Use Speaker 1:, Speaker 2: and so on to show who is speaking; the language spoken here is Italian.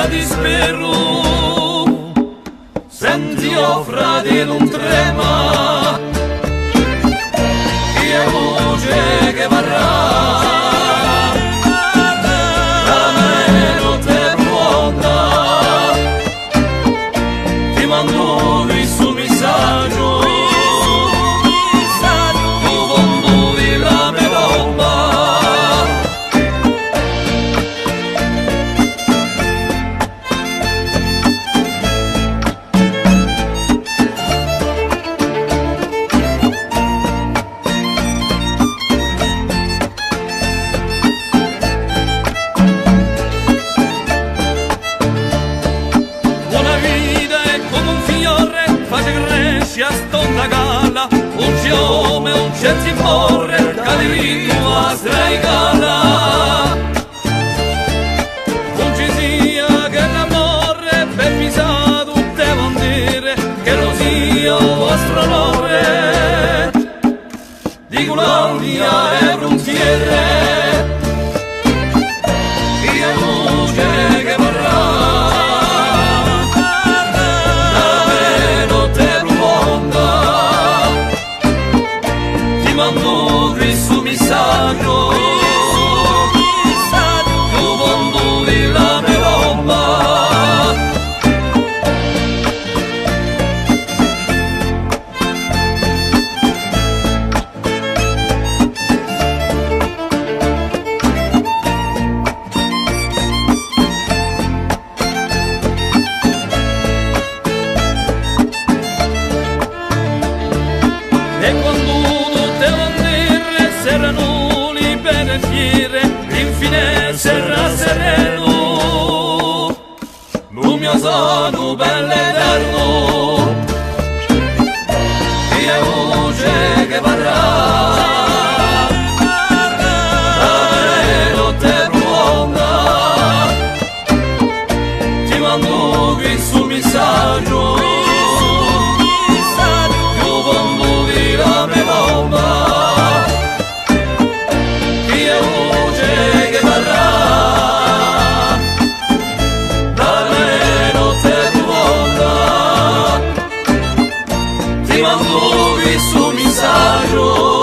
Speaker 1: dispero, senti frate non trema, che è voce che varrà, la mano te pronta, ti mando questo messaggio, tu conduri la mia bomba. A stonda gala, un fiume, un certi morre, cadivino a straigala. Non ci sia che l'amore per pisato devo dire che lo sia il vostro onore. Di Colonia e frontiere, che è luce che vorrà. Mando questo messaggio, tu conduri la mia bomba. E quando serrano libere fiere, infine serra sereno, non mi sono belle eterno, e voce che varrà, la notte pronta, ti mando questo messaggio, tu conduri la mia bomba. Ti mando questo messaggio.